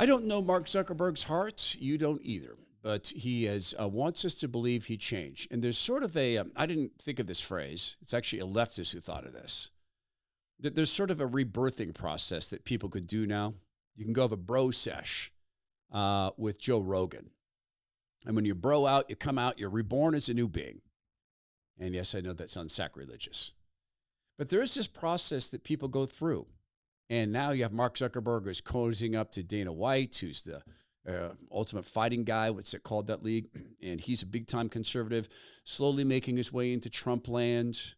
I don't know Mark Zuckerberg's heart. You don't either. But he wants us to believe he changed. And there's sort of I didn't think of this phrase. It's actually a leftist who thought of this. That there's sort of a rebirthing process that people could do now. You can go have a bro sesh with Joe Rogan. And when you bro out, you come out, you're reborn as a new being. And yes, I know that sounds sacrilegious. But there is this process that people go through. And now you have Mark Zuckerberg who's cozying up to Dana White, who's the ultimate fighting guy, what's it called, that league? And he's a big-time conservative, slowly making his way into Trump land.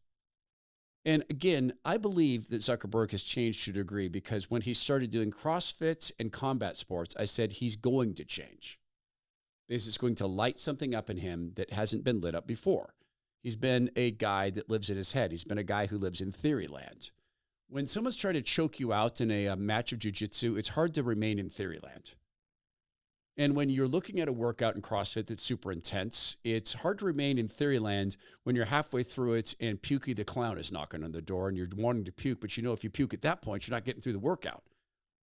And again, I believe that Zuckerberg has changed to a degree because when he started doing CrossFit and combat sports, I said he's going to change. This is going to light something up in him that hasn't been lit up before. He's been a guy that lives in his head. He's been a guy who lives in theory land. When someone's trying to choke you out in a match of jiu-jitsu, it's hard to remain in theory land. And when you're looking at a workout in CrossFit that's super intense, it's hard to remain in theory land when you're halfway through it and Pukey the Clown is knocking on the door and you're wanting to puke, but you know if you puke at that point, you're not getting through the workout.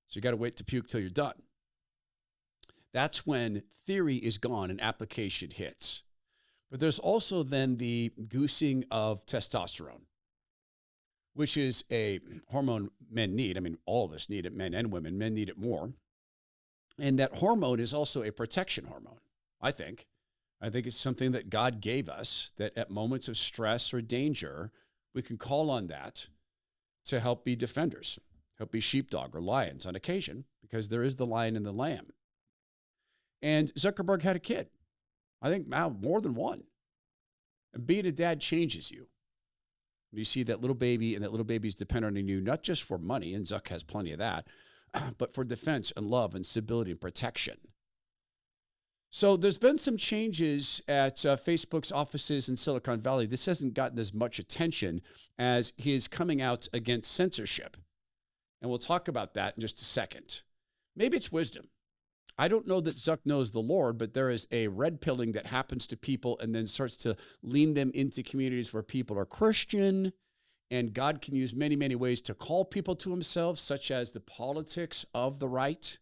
So you got to wait to puke till you're done. That's when theory is gone and application hits. But there's also then the goosing of testosterone, which is a hormone men need. I mean, all of us need it, men and women. Men need it more. And that hormone is also a protection hormone, I think. I think it's something that God gave us, that at moments of stress or danger, we can call on that to help be defenders, help be sheepdog or lions on occasion, because there is the lion and the lamb. And Zuckerberg had a kid. I think now more than one. And being a dad changes you. You see that little baby, and that little baby's dependent on you, not just for money, and Zuck has plenty of that, but for defense and love and stability and protection. So there's been some changes at Facebook's offices in Silicon Valley. This hasn't gotten as much attention as his coming out against censorship. And we'll talk about that in just a second. Maybe it's wisdom. I don't know that Zuck knows the Lord, but there is a red pilling that happens to people and then starts to lean them into communities where people are Christian. And God can use many, many ways to call people to himself, such as the politics of the right.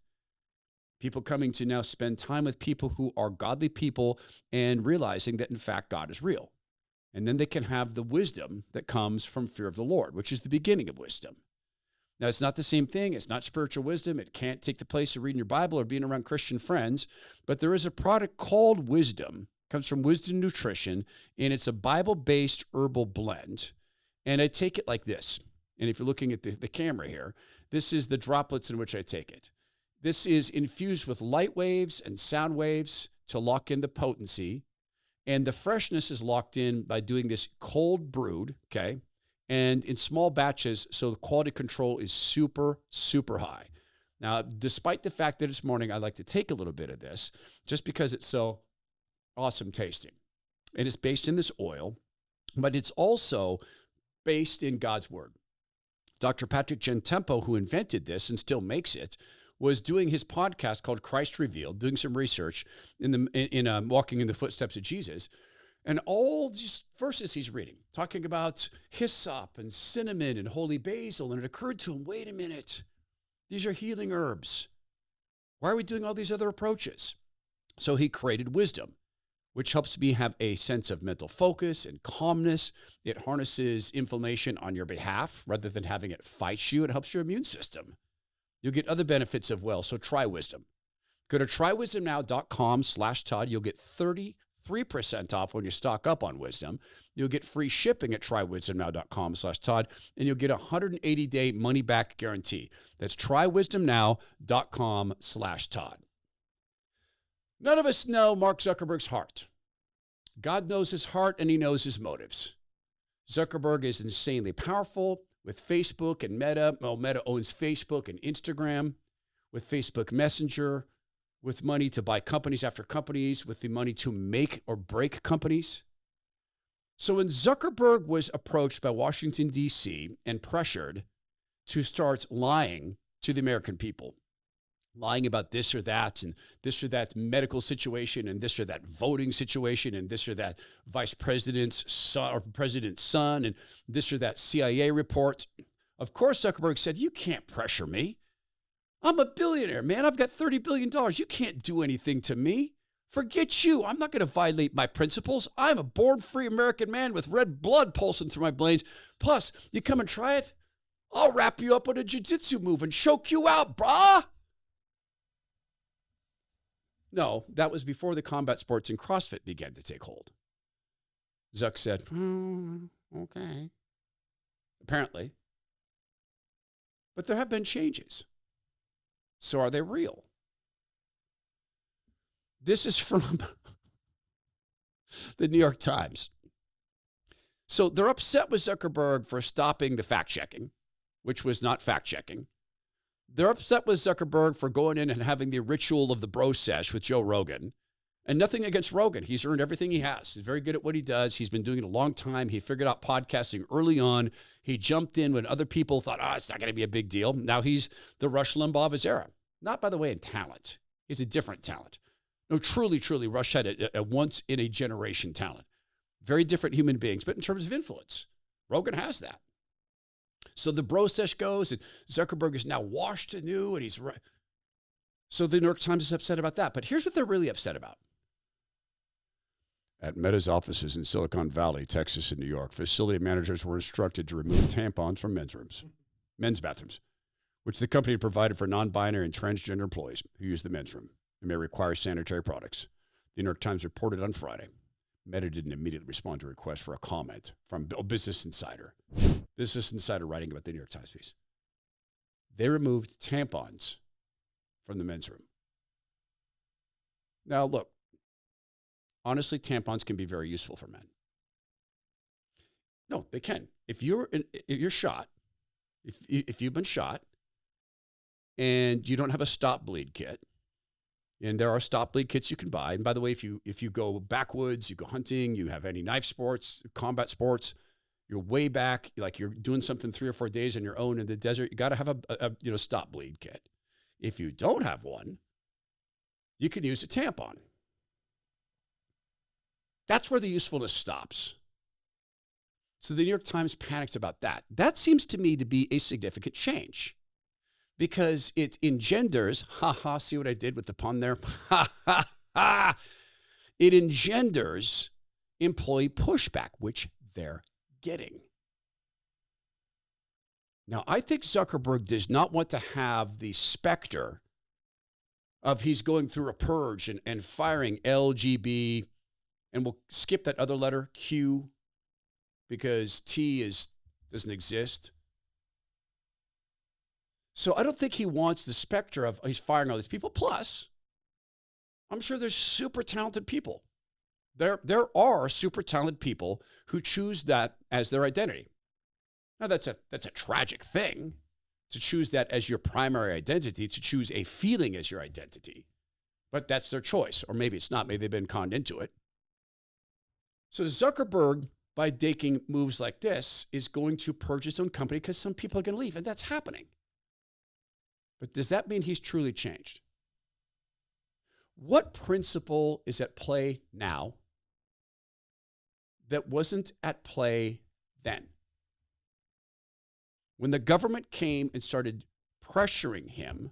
People coming to now spend time with people who are godly people and realizing that, in fact, God is real. And then they can have the wisdom that comes from fear of the Lord, which is the beginning of wisdom. Now, it's not the same thing. It's not spiritual wisdom. It can't take the place of reading your Bible or being around Christian friends. But there is a product called wisdom. It comes from Wisdom Nutrition, and it's a Bible-based herbal blend. And I take it like this. And if you're looking at the camera here, this is the droplets in which I take it. This is infused with light waves and sound waves to lock in the potency. And the freshness is locked in by doing this cold brewed, okay? And in small batches, so the quality control is super, super high. Now, despite the fact that it's morning, I like to take a little bit of this just because it's so awesome tasting. And it's based in this oil, but it's also based in God's word. Dr. Patrick Gentempo, who invented this and still makes it, was doing his podcast called Christ Revealed, doing some research in walking in the footsteps of Jesus. And all these verses he's reading, talking about hyssop and cinnamon and holy basil. And it occurred to him, wait a minute, these are healing herbs. Why are we doing all these other approaches? So he created wisdom, which helps me have a sense of mental focus and calmness. It harnesses inflammation on your behalf rather than having it fight you. It helps your immune system. You'll get other benefits of well, so try wisdom. Go to trywisdomnow.com/Todd. You'll get 33% off when you stock up on wisdom. You'll get free shipping at trywisdomnow.com/Todd, and you'll get a 180-day money-back guarantee. That's trywisdomnow.com/Todd. None of us know Mark Zuckerberg's heart. God knows his heart, and he knows his motives. Zuckerberg is insanely powerful with Facebook and Meta. Well, Meta owns Facebook and Instagram, with Facebook Messenger, with money to buy companies after companies, with the money to make or break companies. So when Zuckerberg was approached by Washington, D.C. and pressured to start lying to the American people, lying about this or that and this or that medical situation and this or that voting situation and this or that vice president's son or president's son and this or that CIA report. Of course, Zuckerberg said, you can't pressure me. I'm a billionaire, man. I've got $30 billion. You can't do anything to me. Forget you. I'm not going to violate my principles. I'm a born free American man with red blood pulsing through my veins. Plus, you come and try it, I'll wrap you up with a jiu-jitsu move and choke you out, brah. No, that was before the combat sports and CrossFit began to take hold. Zuck said, okay. Apparently. But there have been changes. So are they real? This is from the New York Times. So they're upset with Zuckerberg for stopping the fact-checking, which was not fact-checking. They're upset with Zuckerberg for going in and having the ritual of the bro sesh with Joe Rogan. And nothing against Rogan. He's earned everything he has. He's very good at what he does. He's been doing it a long time. He figured out podcasting early on. He jumped in when other people thought, it's not going to be a big deal. Now he's the Rush Limbaugh of his era. Not, by the way, in talent. He's a different talent. No, truly, Rush had a once-in-a-generation talent. Very different human beings, but in terms of influence, Rogan has that. So the bro sesh goes, and Zuckerberg is now washed anew, and he's right. So the New York Times is upset about that. But here's what they're really upset about. At Meta's offices in Silicon Valley, Texas, and New York, facility managers were instructed to remove tampons from men's bathrooms, which the company provided for non-binary and transgender employees who use the men's room and may require sanitary products. The New York Times reported on Friday. Meta didn't immediately respond to a request for a comment from Business Insider. Business Insider writing about the New York Times piece. They removed tampons from the men's room. Now, look, honestly, tampons can be very useful for men. No, they can. If you're shot, if you've been shot and you don't have a stop bleed kit, and there are stop bleed kits you can buy. And by the way, if you go backwoods, you go hunting, you have any knife sports, combat sports, you're way back, like you're doing something 3 or 4 days on your own in the desert, you got to have a stop bleed kit. If you don't have one, you can use a tampon. That's where the usefulness stops. So the New York Times panicked about that. That seems to me to be a significant change because it engenders, see what I did with the pun there? It engenders employee pushback, which they're getting. Now, I think Zuckerberg does not want to have the specter of he's going through a purge and firing LGB, and we'll skip that other letter, Q, because T doesn't exist. So I don't think he wants the specter of he's firing all these people. Plus, I'm sure there's super talented people. There are super talented people who choose that as their identity. Now, that's a tragic thing to choose that as your primary identity, to choose a feeling as your identity. But that's their choice. Or maybe it's not. Maybe they've been conned into it. So Zuckerberg, by taking moves like this, is going to purge his own company because some people are going to leave, and that's happening. But does that mean he's truly changed? What principle is at play now that wasn't at play then? When the government came and started pressuring him,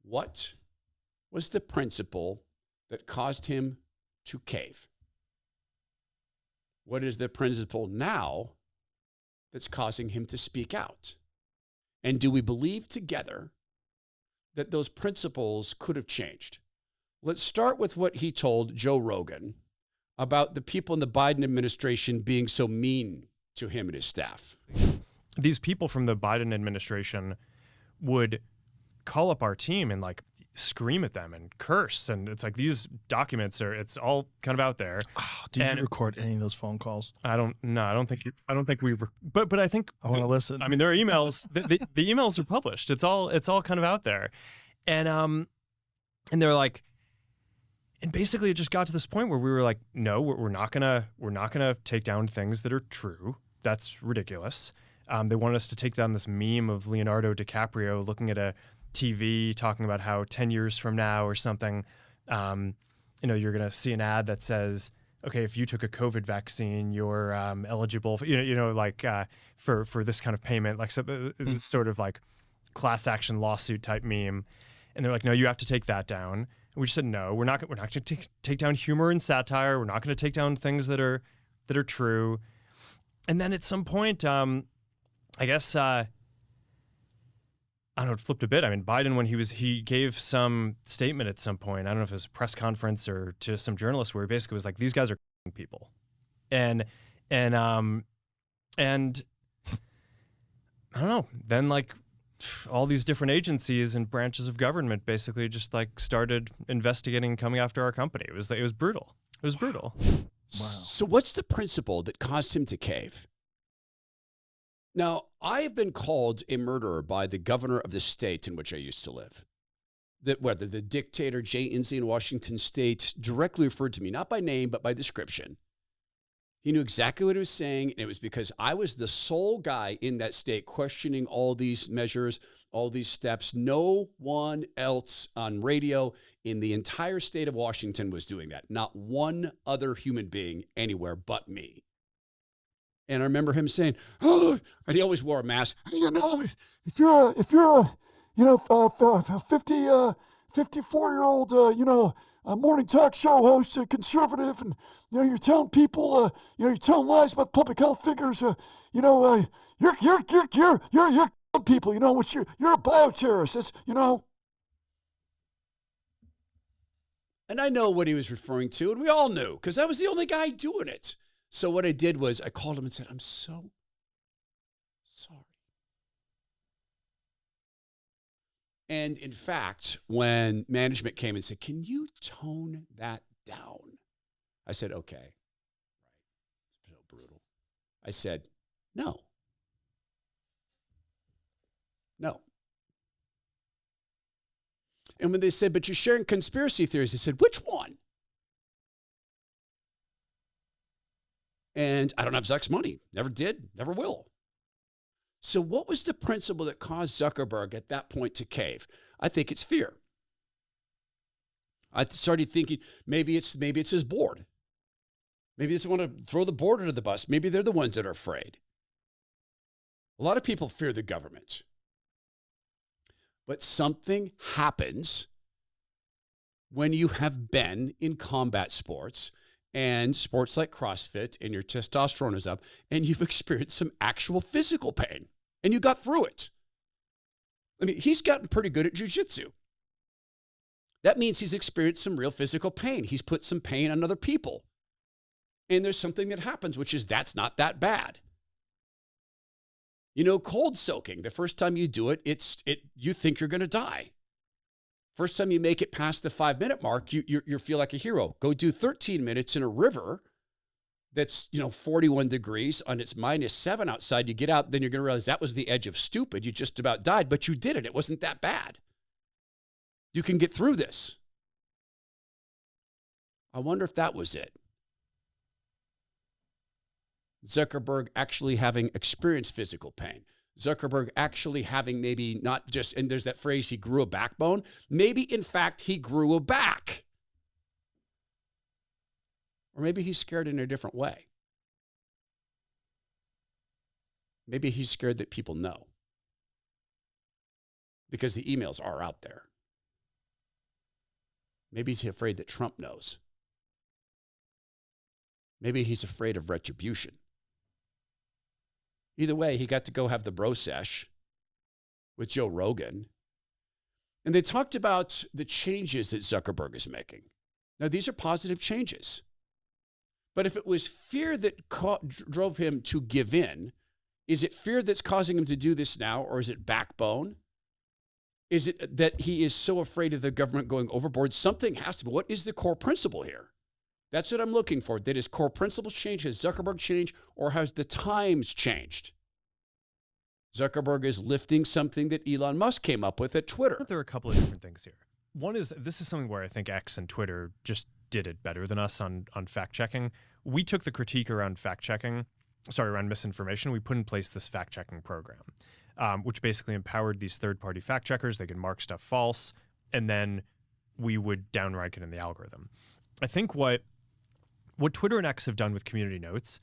what was the principle that caused him to cave? What is the principle now that's causing him to speak out? And do we believe together that those principles could have changed? Let's start with what he told Joe Rogan about the people in the Biden administration being so mean to him and his staff. These people from the Biden administration would call up our team and scream at them and curse. And it's like these documents it's all kind of out there. Oh, did you record any of those phone calls? I don't think we but I think I want to listen. I mean, there are emails. the emails are published. It's all kind of out there. And they're like, and basically it just got to this point where we were like, no, we're not gonna take down things that are true. That's ridiculous. They wanted us to take down this meme of Leonardo DiCaprio looking at a TV talking about how 10 years from now or something, you're going to see an ad that says, okay, if you took a COVID vaccine, you're eligible for, for this kind of payment, sort of like class action lawsuit type meme. And they're like, no, you have to take that down. And we just said, no, we're not going to take down humor and satire. We're not going to take down things that are true. And then at some point, I guess, I don't know, it flipped a bit. I mean, Biden, when he gave some statement at some point, I don't know if it was a press conference or to some journalists, where he basically was like, these guys are people. And I don't know, then like, all these different agencies and branches of government basically just like started investigating and coming after our company. It was brutal. It was brutal. Wow. So what's the principle that caused him to cave? Now, I have been called a murderer by the governor of the state in which I used to live. Whether the dictator Jay Inslee in Washington state directly referred to me, not by name, but by description. He knew exactly what he was saying, and it was because I was the sole guy in that state questioning all these measures, all these steps. No one else on radio in the entire state of Washington was doing that. Not one other human being anywhere but me. And I remember him saying, oh, and he always wore a mask. You know, if you're a 54-year-old, a morning talk show host, a conservative, and you're telling people, you're telling lies about public health figures. You're people. You're a bioterrorist. It's. And I know what he was referring to, and we all knew because I was the only guy doing it. So what I did was I called him and said, "I'm so sorry." And in fact, when management came and said, "Can you tone that down?" I said, "Okay." Right. So brutal. I said, "No. No." And when they said, "But you're sharing conspiracy theories," I said, "Which one?" And I don't have Zuck's money. Never did, never will. So what was the principle that caused Zuckerberg at that point to cave? I think it's fear. I started thinking maybe it's his board. Maybe they want to throw the board under the bus. Maybe they're the ones that are afraid. A lot of people fear the government. But something happens when you have been in combat sports and sports like CrossFit, and your testosterone is up, and you've experienced some actual physical pain, and you got through it. I mean, he's gotten pretty good at jiu-jitsu. That means he's experienced some real physical pain. He's put some pain on other people. And there's something that happens, which is that's not that bad. Cold soaking, the first time you do it, you think you're going to die. First time you make it past the 5-minute mark, you feel like a hero. Go do 13 minutes in a river that's 41 degrees and it's -7 outside. You get out, then you're going to realize that was the edge of stupid. You just about died, but you did it. It wasn't that bad. You can get through this. I wonder if that was it. Zuckerberg actually having experienced physical pain. Zuckerberg actually having maybe not just, and there's that phrase, he grew a backbone. Maybe, in fact, he grew a back. Or maybe he's scared in a different way. Maybe he's scared that people know. Because the emails are out there. Maybe he's afraid that Trump knows. Maybe he's afraid of retribution. Either way, he got to go have the bro sesh with Joe Rogan. And they talked about the changes that Zuckerberg is making. Now, these are positive changes. But if it was fear that drove him to give in, is it fear that's causing him to do this now, or is it backbone? Is it that he is so afraid of the government going overboard? Something has to be. What is the core principle here? That's what I'm looking for. Did his core principles change? Has Zuckerberg changed? Or has the times changed? Zuckerberg is lifting something that Elon Musk came up with at Twitter. There are a couple of different things here. One is, this is something where I think X and Twitter just did it better than us on fact-checking. We took the critique around around misinformation. We put in place this fact-checking program, which basically empowered these third-party fact-checkers. They could mark stuff false, and then we would downrank it in the algorithm. I think what Twitter and X have done with community notes,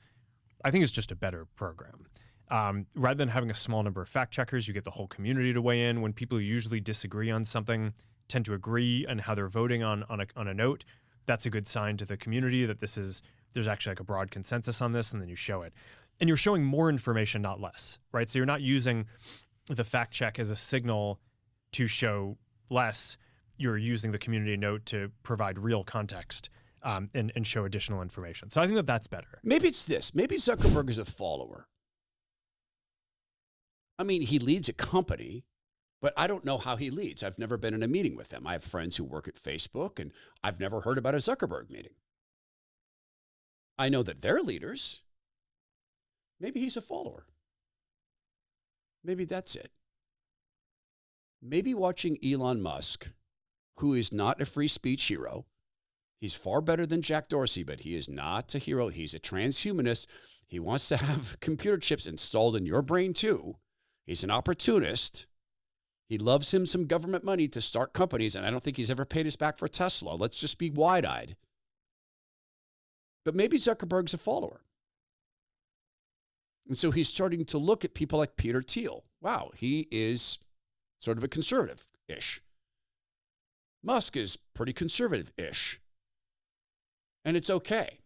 I think is just a better program. Rather than having a small number of fact checkers, you get the whole community to weigh in. When people who usually disagree on something tend to agree on how they're voting on a note, that's a good sign to the community that there's actually like a broad consensus on this, and then you show it. And you're showing more information, not less, right? So you're not using the fact check as a signal to show less. You're using the community note to provide real context and show additional information. So I think that's better. Maybe it's this. Maybe Zuckerberg is a follower. I mean, he leads a company, but I don't know how he leads. I've never been in a meeting with him. I have friends who work at Facebook, and I've never heard about a Zuckerberg meeting. I know that they're leaders. Maybe he's a follower. Maybe that's it. Maybe watching Elon Musk, who is not a free speech hero. He's far better than Jack Dorsey, but he is not a hero. He's a transhumanist. He wants to have computer chips installed in your brain too. He's an opportunist. He loves him some government money to start companies, and I don't think he's ever paid us back for Tesla. Let's just be wide-eyed. But maybe Zuckerberg's a follower. And so he's starting to look at people like Peter Thiel. Wow, he is sort of a conservative-ish. Musk is pretty conservative-ish. And it's okay.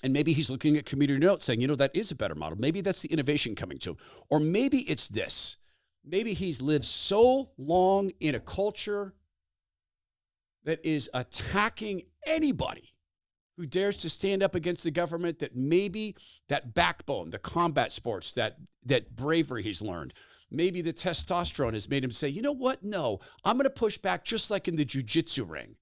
And maybe he's looking at community notes saying, that is a better model. Maybe that's the innovation coming to him. Or maybe it's this. Maybe he's lived so long in a culture that is attacking anybody who dares to stand up against the government, that maybe that backbone, the combat sports, that bravery he's learned, maybe the testosterone has made him say, you know what? No, I'm going to push back just like in the jiu-jitsu ring.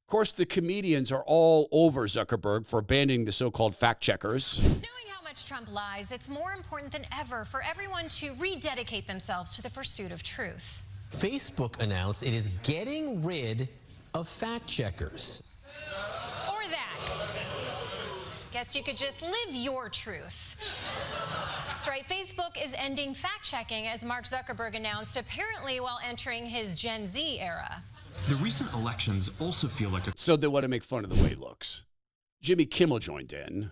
Of course, the comedians are all over Zuckerberg for abandoning the so-called fact checkers. Knowing how much Trump lies, it's more important than ever for everyone to rededicate themselves to the pursuit of truth. Facebook announced it is getting rid of fact checkers. Or that. Guess you could just live your truth. That's right. Facebook is ending fact-checking, as Mark Zuckerberg announced, apparently while entering his Gen Z era. The recent elections also feel like So they want to make fun of the way he looks. Jimmy Kimmel joined in.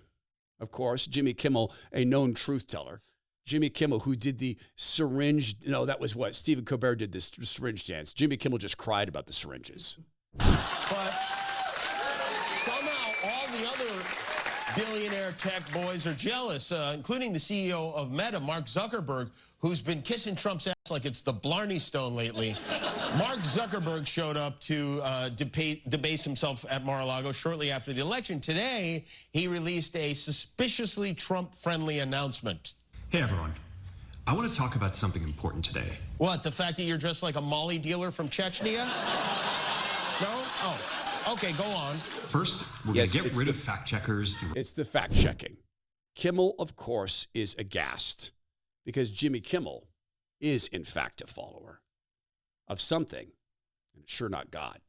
Of course, Jimmy Kimmel, a known truth teller. Jimmy Kimmel, who did the syringe, that was what? Stephen Colbert did this syringe dance. Jimmy Kimmel just cried about the syringes. But somehow all the other billionaire tech boys are jealous, including the CEO of Meta, Mark Zuckerberg, who's been kissing Trump's ass like it's the Blarney Stone lately. Mark Zuckerberg showed up to debase himself at Mar-a-Lago shortly after the election. Today, he released a suspiciously Trump-friendly announcement. Hey, everyone. I want to talk about something important today. What, the fact that you're dressed like a Molly dealer from Chechnya? No? Oh, okay, go on. First, we're going to get rid of fact checkers. It's the fact checking. Kimmel, of course, is aghast because Jimmy Kimmel is, in fact, a follower of something, and it's sure not God.